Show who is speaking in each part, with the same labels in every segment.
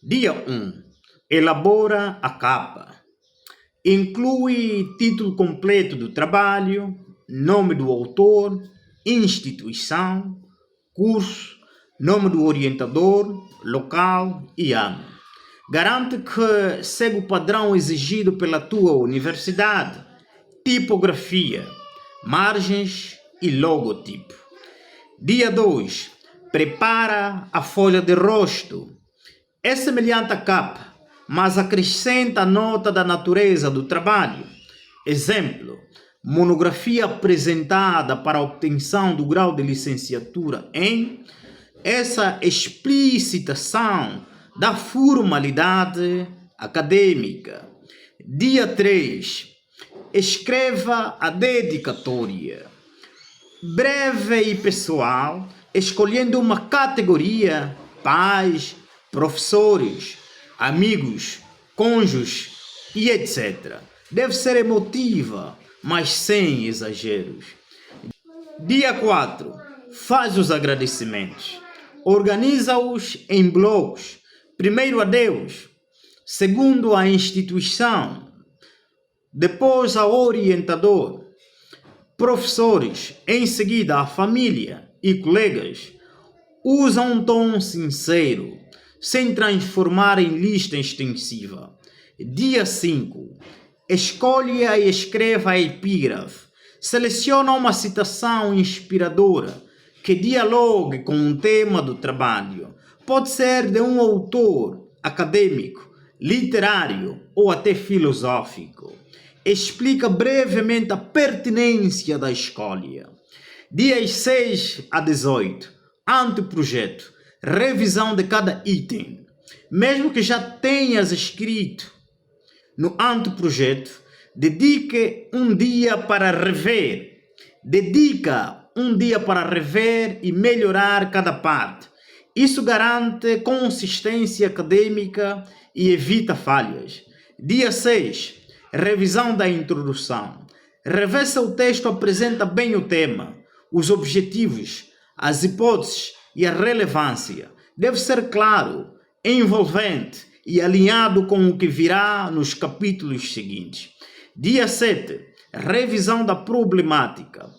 Speaker 1: Dia 1. Elabora a capa. Inclui título completo do trabalho, nome do autor, instituição, curso, nome do orientador, local e ano. Garante que segue o padrão exigido pela tua universidade, tipografia, margens e logotipo. Dia 2. Prepara a folha de rosto. É semelhante à capa, mas acrescenta a nota da natureza do trabalho. Exemplo: monografia apresentada para a obtenção do grau de licenciatura em. Essa explicitação da formalidade acadêmica. Dia 3. Escreva a dedicatória. Breve e pessoal, escolhendo uma categoria: pais, professores, amigos, cônjuges e etc. Deve ser emotiva, mas sem exageros. Dia 4. Faz os agradecimentos. Organiza-os em blocos. Primeiro a Deus, segundo a instituição, depois ao orientador, professores, em seguida a família e colegas. Usa um tom sincero, sem transformar em lista extensiva. Dia 5. Escolha e escreva a epígrafe. Seleciona uma citação inspiradora que dialogue com o tema do trabalho. Pode ser de um autor acadêmico, literário ou até filosófico. Explica brevemente a pertinência da escolha. Dias 6 a 18. Anteprojeto. Revisão de cada item. Mesmo que já tenhas escrito no anteprojeto, dedica um dia para rever e melhorar cada parte. Isso garante consistência acadêmica e evita falhas. Dia 6. Revisão da introdução. Revê se o texto apresenta bem o tema, os objetivos, as hipóteses e a relevância. Deve ser claro, envolvente e alinhado com o que virá nos capítulos seguintes. Dia 7. Revisão da problemática.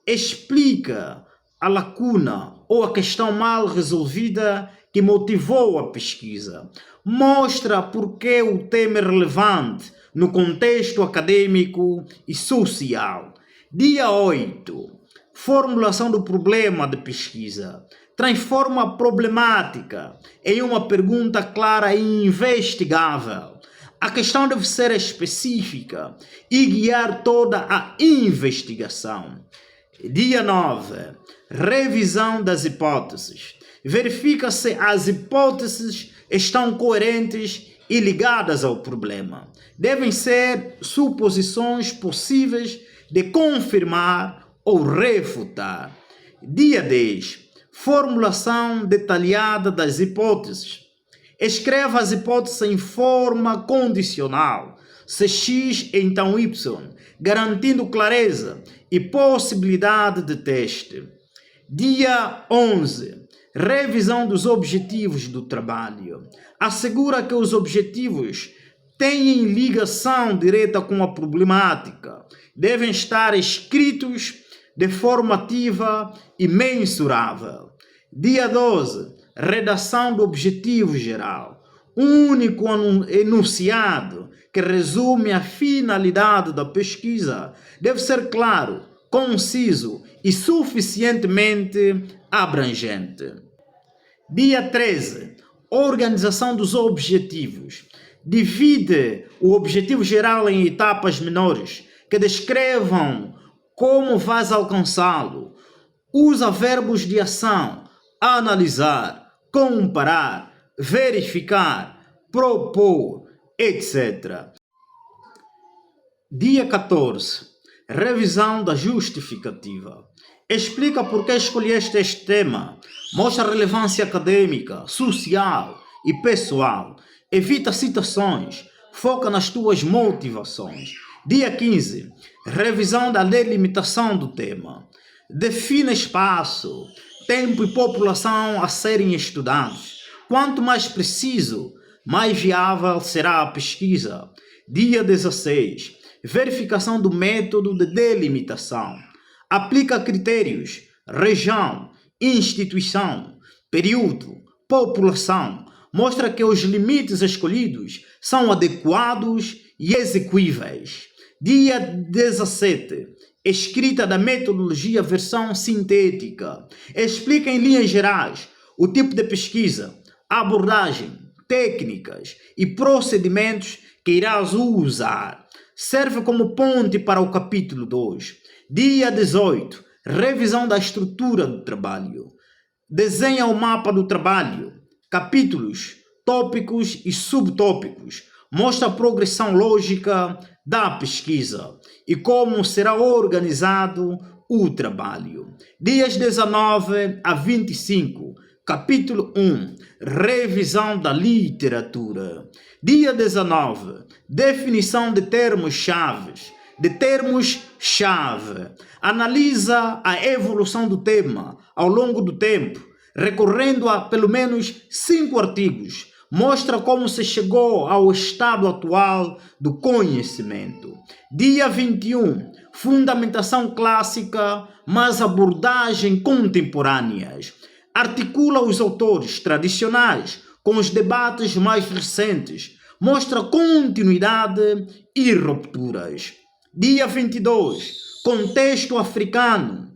Speaker 1: Explica a lacuna ou a questão mal resolvida que motivou a pesquisa. Mostra por que o tema é relevante no contexto acadêmico e social. Dia 8. Formulação do problema de pesquisa. Transforma a problemática em uma pergunta clara e investigável. A questão deve ser específica e guiar toda a investigação. Dia 9. Revisão das hipóteses. Verifica se as hipóteses estão coerentes e ligadas ao problema. Devem ser suposições possíveis de confirmar ou refutar. Dia 10. Formulação detalhada das hipóteses. Escreva as hipóteses em forma condicional. Se X, então Y, garantindo clareza e possibilidade de teste. Dia 11. Revisão dos objetivos do trabalho. Assegura que os objetivos têm ligação direta com a problemática. Devem estar escritos de forma ativa e mensurável. Dia 12. Redação do objetivo geral. Um único enunciado que resume a finalidade da pesquisa deve ser claro, conciso e suficientemente abrangente. Dia 13. Organização dos objetivos. Divide o objetivo geral em etapas menores que descrevam como vais alcançá-lo. Usa verbos de ação: analisar, comparar, verificar, propor, etc. Dia 14. Revisão da justificativa. Explica por que escolheste este tema. Mostra a relevância acadêmica, social e pessoal. Evita citações. Foca nas tuas motivações. Dia 15. Revisão da delimitação do tema. Defina espaço, tempo e população a serem estudados. Quanto mais preciso, mais viável será a pesquisa. Dia 16. Verificação do método de delimitação. Aplica critérios, região, instituição, período, população. Mostra que os limites escolhidos são adequados e execuíveis. Dia 17. Escrita da metodologia versão sintética. Explica em linhas gerais o tipo de pesquisa, abordagem, técnicas e procedimentos que irás usar. Serve como ponte para o capítulo 2. Dia 18. Revisão da estrutura do trabalho. Desenha o mapa do trabalho. Capítulos, tópicos e subtópicos. Mostra a progressão lógica da pesquisa e como será organizado o trabalho. Dias 19 a 25. Capítulo 1. Revisão da literatura. Dia 19. Definição de termos-chave. Analisa a evolução do tema ao longo do tempo, recorrendo a pelo menos 5 artigos. Mostra como se chegou ao estado atual do conhecimento. Dia 21. Fundamentação clássica, mas abordagem contemporâneas. Articula os autores tradicionais com os debates mais recentes. Mostra continuidade e rupturas. Dia 22. Contexto africano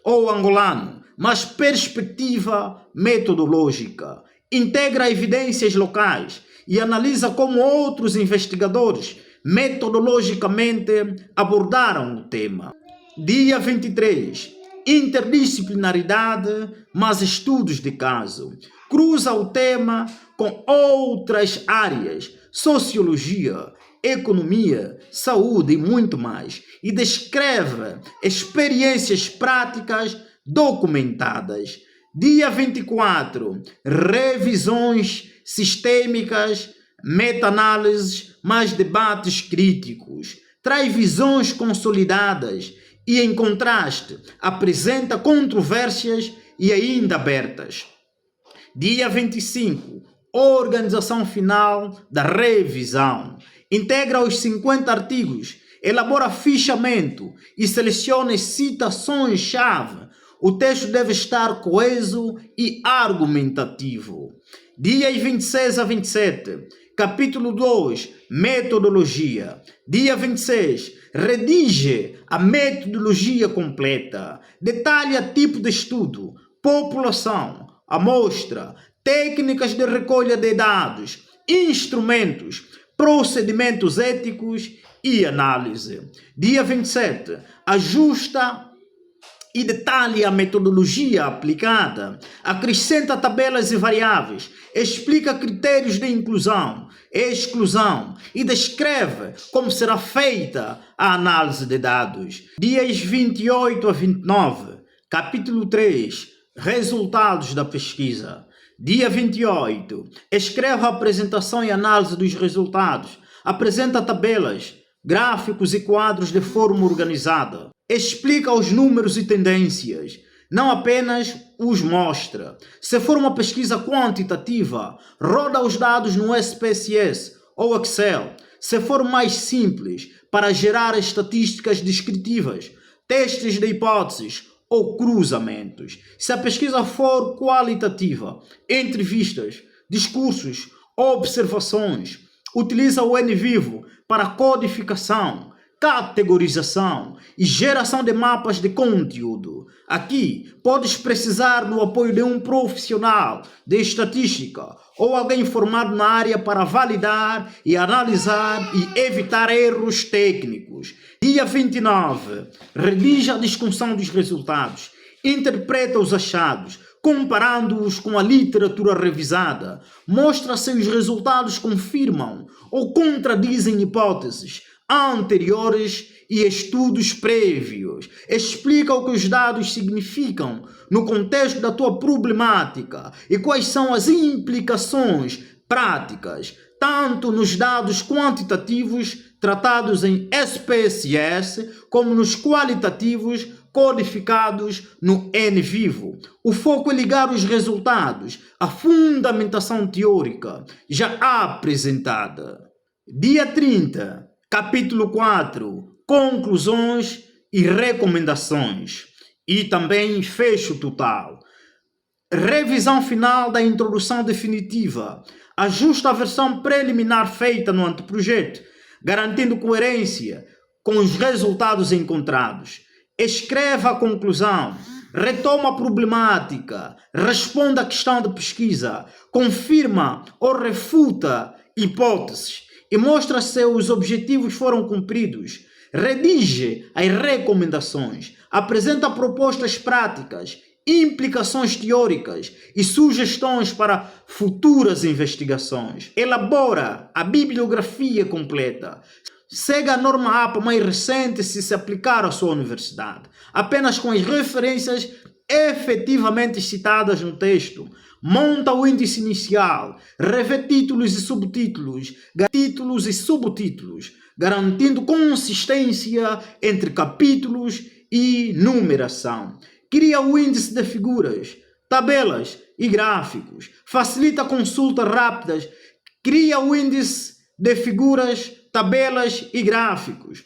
Speaker 1: ou angolano, mas perspectiva metodológica. Integra evidências locais e analisa como outros investigadores metodologicamente abordaram o tema. Dia 23. Interdisciplinaridade, mas estudos de caso. Cruza o tema com outras áreas, sociologia, economia, saúde e muito mais, e descreve experiências práticas documentadas. Dia 24. Revisões sistêmicas, meta-análises, mais debates críticos. Traz visões consolidadas e, em contraste, apresenta controvérsias e ainda abertas. Dia 25. Organização final da revisão. Integra os 50 artigos, elabora fichamento e seleciona citações-chave. O texto deve estar coeso e argumentativo. Dias 26 a 27. Capítulo 2. Metodologia. Dia 26. Redige a metodologia completa. Detalha tipo de estudo, população, amostra, técnicas de recolha de dados, instrumentos, procedimentos éticos e análise. Dia 27. Ajusta e detalha a metodologia aplicada, acrescenta tabelas e variáveis, explica critérios de inclusão, exclusão e descreve como será feita a análise de dados. Dias 28 a 29, capítulo 3, resultados da pesquisa. Dia 28, escreve a apresentação e análise dos resultados, apresenta tabelas, gráficos e quadros de forma organizada. Explica os números e tendências, não apenas os mostra. Se for uma pesquisa quantitativa, roda os dados no SPSS ou Excel. Se for mais simples, para gerar estatísticas descritivas, testes de hipóteses ou cruzamentos. Se a pesquisa for qualitativa, entrevistas, discursos, observações, utiliza o NVivo para codificação, categorização e geração de mapas de conteúdo. Aqui, podes precisar do apoio de um profissional de estatística ou alguém formado na área para validar e analisar e evitar erros técnicos. Dia 29. Redige a discussão dos resultados. Interpreta os achados, comparando-os com a literatura revisada. Mostra se os resultados confirmam ou contradizem hipóteses anteriores e estudos prévios. Explica o que os dados significam no contexto da tua problemática e quais são as implicações práticas, tanto nos dados quantitativos tratados em SPSS, como nos qualitativos codificados no N vivo. O foco é ligar os resultados à fundamentação teórica já apresentada. Dia 30, capítulo 4, conclusões e recomendações. E também fecho total. Revisão final da introdução definitiva. Ajusta a versão preliminar feita no anteprojeto, garantindo coerência com os resultados encontrados. Escreva a conclusão, retoma a problemática, responda à questão de pesquisa, confirma ou refuta hipóteses e mostra se os objetivos foram cumpridos. Redige as recomendações, apresenta propostas práticas, implicações teóricas e sugestões para futuras investigações. Elabora a bibliografia completa. Segue a norma APA mais recente se aplicar à sua universidade, apenas com as referências efetivamente citadas no texto. Monta o índice inicial, revê títulos e subtítulos, garantindo consistência entre capítulos e numeração. Cria o índice de figuras, tabelas e gráficos. Facilita consultas rápidas. Cria o índice de figuras, tabelas e gráficos.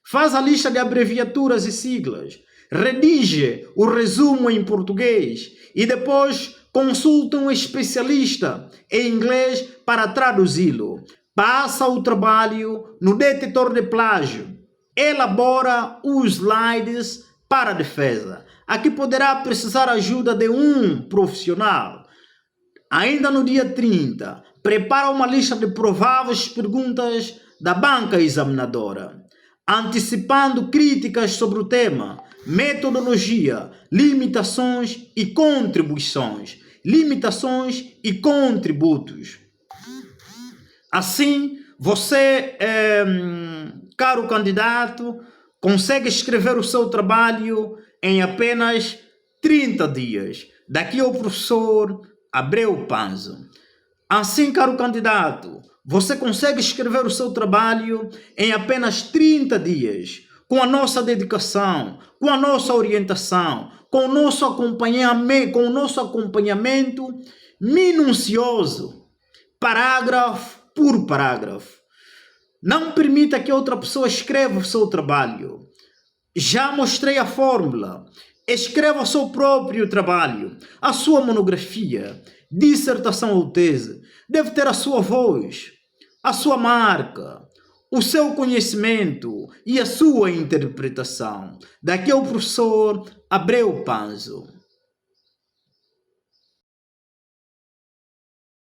Speaker 1: Faz a lista de abreviaturas e siglas. Redige o resumo em português e depois consulta um especialista em inglês para traduzi-lo. Passa o trabalho no detetor de plágio. Elabora os slides para a defesa. Aqui poderá precisar ajuda de um profissional. Ainda no dia 30, prepara uma lista de prováveis perguntas da banca examinadora, antecipando críticas sobre o tema, metodologia, limitações e contribuições, limitações e contributos. Assim, você, caro candidato, consegue escrever o seu trabalho em apenas 30 dias. Daqui ao professor Abreu Panzo. Assim, caro candidato, você consegue escrever o seu trabalho em apenas 30 dias, com a nossa dedicação, com a nossa orientação, com o nosso acompanhamento minucioso, parágrafo por parágrafo. Não permita que outra pessoa escreva o seu trabalho. Já mostrei a fórmula. Escreva o seu próprio trabalho, a sua monografia, dissertação ou tese. Deve ter a sua voz, a sua marca, o seu conhecimento e a sua interpretação. Daqui é o professor Abreu Panzo.